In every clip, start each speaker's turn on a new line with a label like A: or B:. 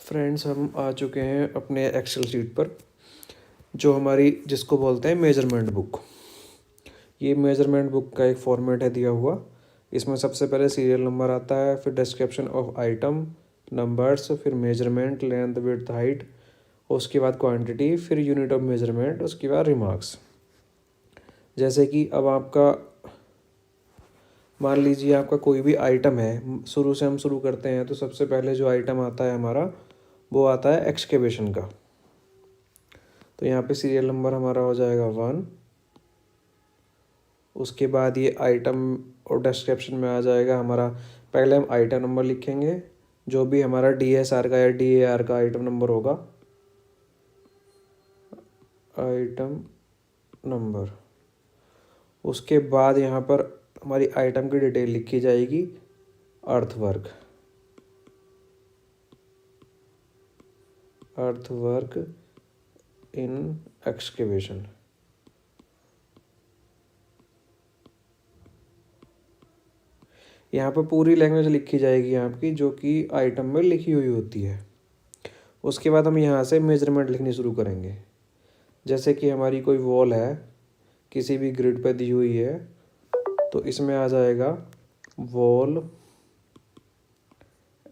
A: Friends, हम आ चुके हैं अपने एक्सेल शीट पर, जो हमारी जिसको बोलते हैं मेजरमेंट बुक। ये मेजरमेंट बुक का एक फॉर्मेट है दिया हुआ। इसमें सबसे पहले सीरियल नंबर आता है, फिर डिस्क्रिप्शन ऑफ आइटम, नंबर्स, फिर मेजरमेंट, लेंथ, विड्थ, हाइट, उसके बाद क्वांटिटी, फिर यूनिट ऑफ मेजरमेंट, उसके बाद रिमार्क्स। जैसे कि अब आपका मान लीजिए आपका कोई भी आइटम है, शुरू से हम शुरू करते हैं तो सबसे पहले जो आइटम आता है हमारा वो आता है एक्सकेवेशन का। तो यहाँ पे सीरियल नंबर हमारा हो जाएगा 1। उसके बाद ये आइटम और डिस्क्रिप्शन में आ जाएगा हमारा, पहले हम आइटम नंबर लिखेंगे, जो भी हमारा DSR का या DAR का आइटम नंबर होगा, आइटम नंबर। उसके बाद यहाँ पर हमारी आइटम की डिटेल लिखी जाएगी, अर्थवर्क, अर्थवर्क इन एक्सकेवेशन। यहाँ पर पूरी लैंग्वेज लिखी जाएगी आपकी, जो कि आइटम में लिखी हुई होती है। उसके बाद हम यहाँ से मेजरमेंट लिखनी शुरू करेंगे। जैसे कि हमारी कोई वॉल है, किसी भी ग्रिड पे दी हुई है, तो इसमें आ जाएगा वॉल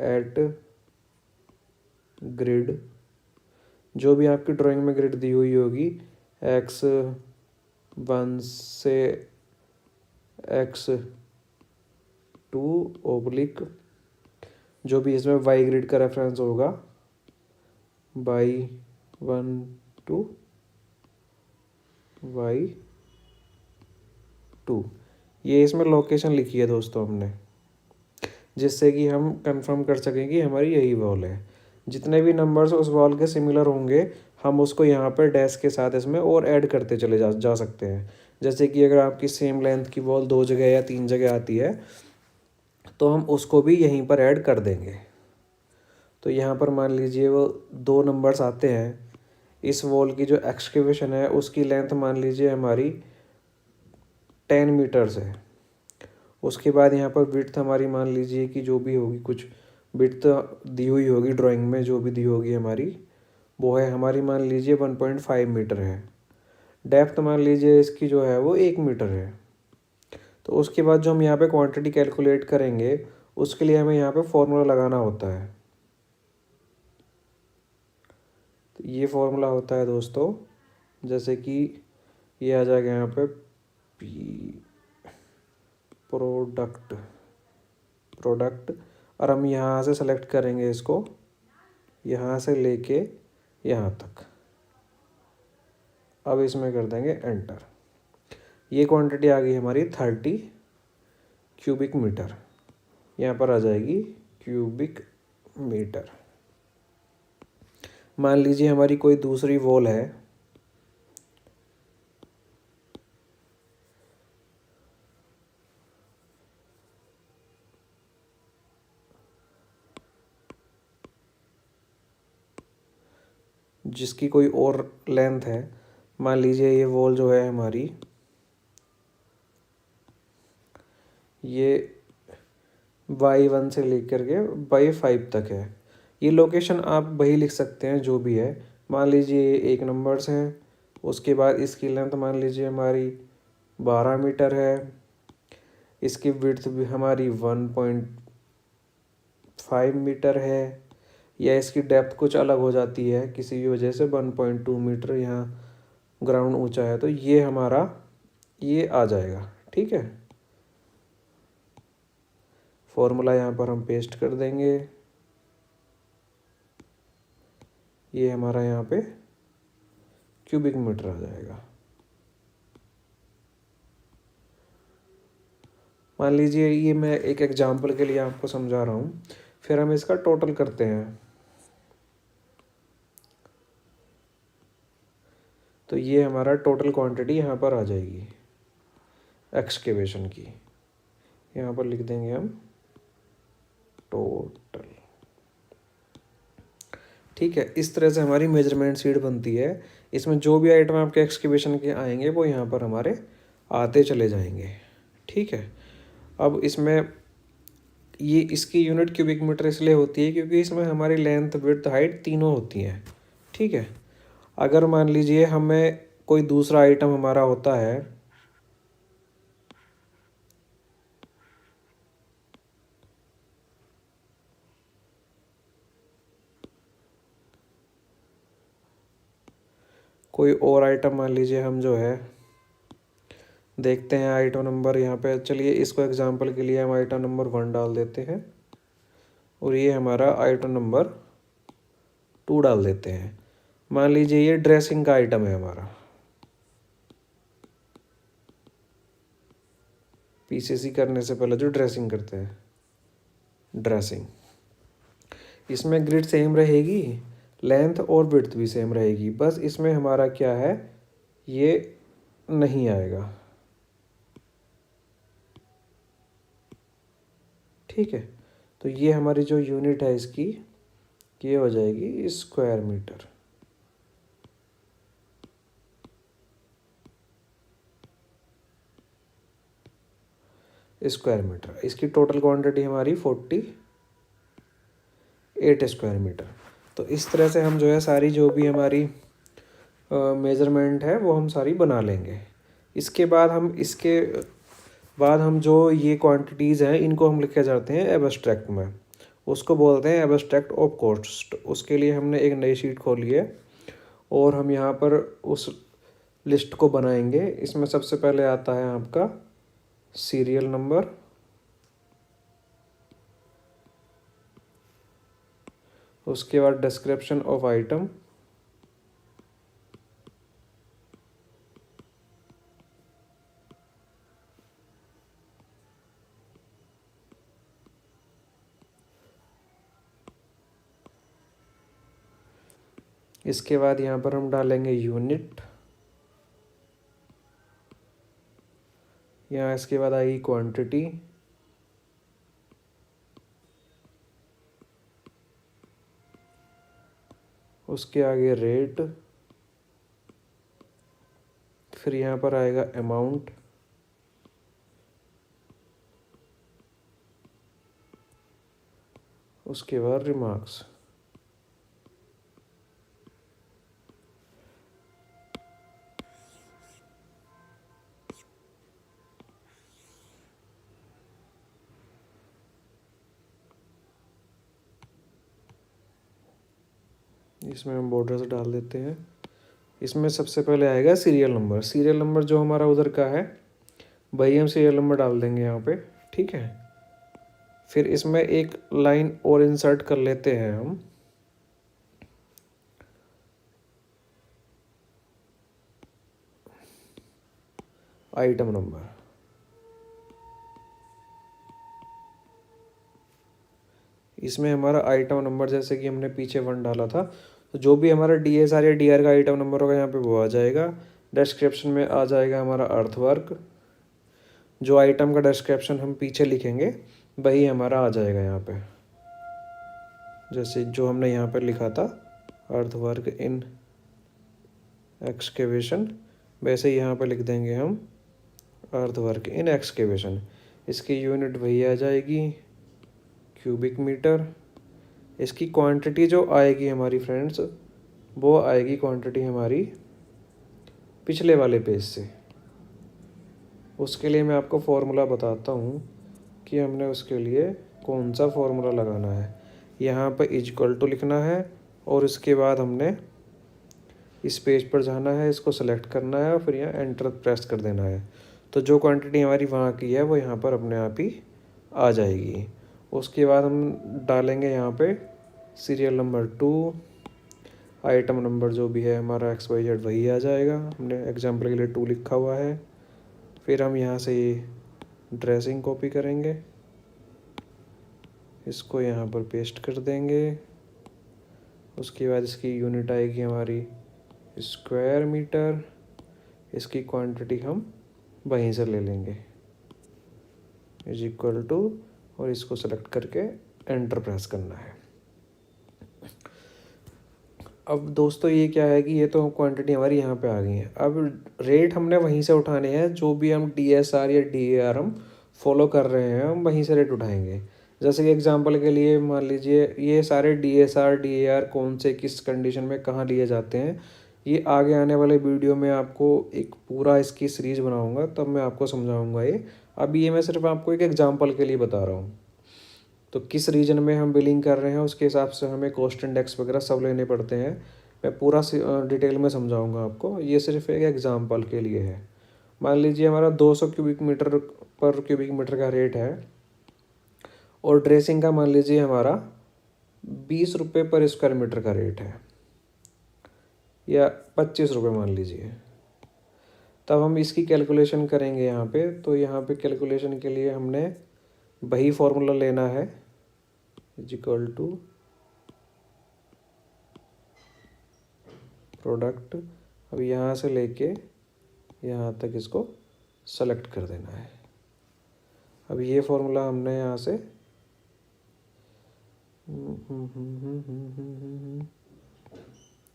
A: एट ग्रिड। जो भी आपकी ड्राइंग में ग्रिड दी हुई होगी, X1 से X2 ओब्लिक, जो भी इसमें Y ग्रिड का रेफरेंस होगा, Y1 to Y2। ये इसमें लोकेशन लिखी है दोस्तों हमने, जिससे कि हम कंफर्म कर सकें कि हमारी यही वॉल है। जितने भी नंबर्स उस वॉल के सिमिलर होंगे, हम उसको यहाँ पर डैश के साथ इसमें और ऐड करते चले जा सकते हैं। जैसे कि अगर आपकी सेम लेंथ की वॉल 2 जगह या 3 जगह आती है, तो हम उसको भी यहीं पर ऐड कर देंगे। तो यहाँ पर मान लीजिए वो 2 नंबर्स आते हैं। इस वॉल की जो एक्सकेवेशन है उसकी लेंथ मान लीजिए हमारी 10 मीटर्स है। उसके बाद यहाँ पर विड्थ हमारी मान लीजिए कि जो भी होगी, कुछ विड्थ दी हुई होगी ड्राइंग में, जो भी दी होगी हमारी, वो है हमारी मान लीजिए 1.5 मीटर है। डेप्थ मान लीजिए इसकी जो है वो 1 मीटर है। तो उसके बाद जो हम यहाँ पे क्वांटिटी कैलकुलेट करेंगे, उसके लिए हमें यहाँ पे फॉर्मूला लगाना होता है। तो ये फॉर्मूला होता है दोस्तों, जैसे कि ये आ जाएगा यहाँ पे पी प्रोडक्ट, और हम यहाँ से सेलेक्ट करेंगे इसको, यहाँ से लेके यहाँ तक। अब इसमें कर देंगे एंटर। ये क्वांटिटी आ गई हमारी 30 क्यूबिक मीटर। यहाँ पर आ जाएगी क्यूबिक मीटर। मान लीजिए हमारी कोई दूसरी वॉल है, जिसकी कोई और लेंथ है। मान लीजिए ये वॉल जो है हमारी, ये Y1 से लेकर के Y5 तक है। ये लोकेशन आप वही लिख सकते हैं जो भी है। मान लीजिए 1 नंबर्स हैं, उसके बाद इसकी लेंथ मान लीजिए हमारी 12 मीटर है। इसकी विड्थ भी हमारी 1.5 मीटर है, या इसकी डेप्थ कुछ अलग हो जाती है किसी भी वजह से, 1.2 मीटर यहाँ ग्राउंड ऊंचा है, तो ये हमारा ये आ जाएगा। ठीक है, फॉर्मूला यहाँ पर हम पेस्ट कर देंगे। ये हमारा यहाँ पे क्यूबिक मीटर आ जाएगा। मान लीजिए ये मैं एक एग्जांपल के लिए आपको समझा रहा हूँ, फिर हम इसका टोटल करते हैं। तो ये हमारा टोटल क्वांटिटी यहाँ पर आ जाएगी एक्सकेवेशन की। यहाँ पर लिख देंगे हम टोटल। ठीक है, इस तरह से हमारी मेजरमेंट शीट बनती है। इसमें जो भी आइटम आपके एक्सकेवेशन के आएंगे वो यहाँ पर हमारे आते चले जाएंगे। ठीक है, अब इसमें ये इसकी यूनिट क्यूबिक मीटर इसलिए होती है क्योंकि इसमें हमारी लेंथ विड्थ हाइट तीनों होती हैं, ठीक है। अगर मान लीजिए हमें कोई दूसरा आइटम हमारा होता है, कोई और आइटम मान लीजिए हम जो है देखते हैं आइटम नंबर यहाँ पे, चलिए इसको एग्जांपल के लिए हम आइटम नंबर 1 डाल देते हैं और ये हमारा आइटम नंबर 2 डाल देते हैं। मान लीजिए ये ड्रेसिंग का आइटम है हमारा, पीसीसी करने से पहले जो ड्रेसिंग करते हैं, ड्रेसिंग, इसमें ग्रिड सेम रहेगी, लेंथ और विड्थ भी सेम रहेगी, बस इसमें हमारा क्या है, ये नहीं आएगा, ठीक है। तो ये हमारी जो यूनिट है इसकी, ये हो जाएगी स्क्वायर मीटर। स्क्वायर मीटर, इसकी टोटल क्वांटिटी हमारी 48 स्क्वायर मीटर। तो इस तरह से हम जो है सारी जो भी हमारी मेज़रमेंट है वो हम सारी बना लेंगे। इसके बाद हम जो ये क्वांटिटीज़ हैं इनको हम लिखे जाते हैं एब्स्ट्रैक्ट में, उसको बोलते हैं एब्स्ट्रैक्ट ऑफ कॉस्ट। उसके लिए हमने एक नई शीट खोली है और हम यहाँ पर उस लिस्ट को बनाएंगे। इसमें सबसे पहले आता है आपका सीरियल नंबर, उसके बाद डिस्क्रिप्शन ऑफ आइटम, इसके बाद यहाँ पर हम डालेंगे यूनिट, यहाँ इसके बाद आएगी क्वांटिटी, उसके आगे रेट, फिर यहाँ पर आएगा अमाउंट, उसके बाद रिमार्क्स। इसमें हम बॉर्डर्स डाल देते हैं। इसमें सबसे पहले आएगा सीरियल नंबर। सीरियल नंबर जो हमारा उधर का है वही हम सीरियल नंबर डाल देंगे यहाँ पे, ठीक है। फिर इसमें एक लाइन और इंसर्ट कर लेते हैं हम, आइटम नंबर। इसमें हमारा आइटम नंबर जैसे कि हमने पीछे 1 डाला था, तो जो भी हमारा DSR या DR का आइटम नंबर होगा यहाँ पे वो आ जाएगा। डिस्क्रिप्शन में आ जाएगा हमारा अर्थवर्क, जो आइटम का डिस्क्रिप्शन हम पीछे लिखेंगे वही हमारा आ जाएगा यहाँ पे, जैसे जो हमने यहाँ पे लिखा था अर्थवर्क इन एक्सकेवेशन, वैसे ही यहाँ पे लिख देंगे हम अर्थवर्क इन एक्सकेवेशन। इसकी यूनिट वही आ जाएगी क्यूबिक मीटर। इसकी क्वांटिटी जो आएगी हमारी फ्रेंड्स, वो आएगी क्वांटिटी हमारी पिछले वाले पेज से। उसके लिए मैं आपको फॉर्मूला बताता हूँ कि हमने उसके लिए कौन सा फॉर्मूला लगाना है। यहाँ पर इक्वल टू लिखना है और इसके बाद हमने इस पेज पर जाना है, इसको सेलेक्ट करना है और फिर यहाँ एंटर प्रेस कर देना है। तो जो क्वांटिटी हमारी वहाँ की है वो यहाँ पर अपने आप ही आ जाएगी। उसके बाद हम डालेंगे यहाँ पे सीरियल नंबर 2, आइटम नंबर जो भी है हमारा XYZ वही आ जाएगा, हमने एग्जांपल के लिए 2 लिखा हुआ है। फिर हम यहाँ से ड्रेसिंग कॉपी करेंगे, इसको यहाँ पर पेस्ट कर देंगे। उसके बाद इसकी यूनिट आएगी हमारी स्क्वायर मीटर। इसकी क्वांटिटी हम वहीं से ले लेंगे, इज इक्वल टू, और इसको सेलेक्ट करके एंटर प्रेस करना है। अब दोस्तों ये क्या है कि ये तो क्वांटिटी हमारी यहाँ पे आ गई है। अब रेट हमने वहीं से उठाने हैं, जो भी हम DSR या DAR हम फॉलो कर रहे हैं हम वहीं से रेट उठाएंगे। जैसे कि एग्जांपल के लिए मान लीजिए ये सारे DSR DAR कौन से किस कंडीशन में कहाँ लिए जाते हैं, ये आगे आने वाले वीडियो में आपको एक पूरा इसकी सीरीज़ बनाऊंगा, तब मैं आपको समझाऊंगा ये। अभी ये मैं सिर्फ आपको एक एग्जांपल के लिए बता रहा हूँ। तो किस रीजन में हम बिलिंग कर रहे हैं उसके हिसाब से हमें कॉस्ट इंडेक्स वगैरह सब लेने पड़ते हैं। मैं पूरा डिटेल में समझाऊंगा आपको, ये सिर्फ एक एग्जांपल के लिए है। मान लीजिए हमारा 200 क्यूबिक मीटर पर क्यूबिक मीटर का रेट है और ड्रेसिंग का मान लीजिए हमारा 20 रुपये पर स्क्वायर मीटर का रेट है, या 25 रुपये मान लीजिए। तब हम इसकी कैलकुलेशन करेंगे यहाँ पे। तो यहाँ पे कैलकुलेशन के लिए हमने वही फॉर्मूला लेना है, इज इक्वल टू प्रोडक्ट। अब यहाँ से लेके यहाँ तक इसको सेलेक्ट कर देना है। अब ये फॉर्मूला हमने यहाँ से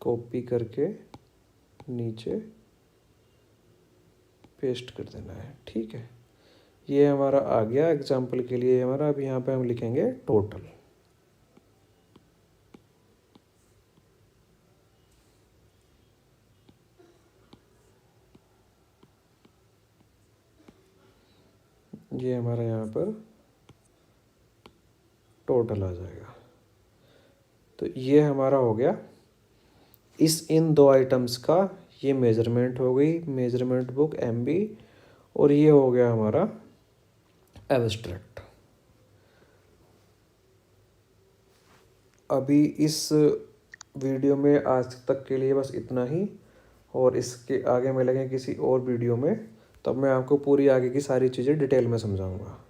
A: कॉपी करके नीचे पेस्ट कर देना है, ठीक है। ये हमारा आ गया एग्जाम्पल के लिए हमारा। अब यहाँ पे हम लिखेंगे टोटल। ये हमारा यहाँ पर टोटल आ जाएगा। तो ये हमारा हो गया इन दो आइटम्स का। ये मेजरमेंट हो गई, मेजरमेंट बुक MB, और ये हो गया हमारा एब्स्ट्रैक्ट। अभी इस वीडियो में आज तक के लिए बस इतना ही, और इसके आगे मिलेंगे किसी और वीडियो में, तब मैं आपको पूरी आगे की सारी चीज़ें डिटेल में समझाऊंगा।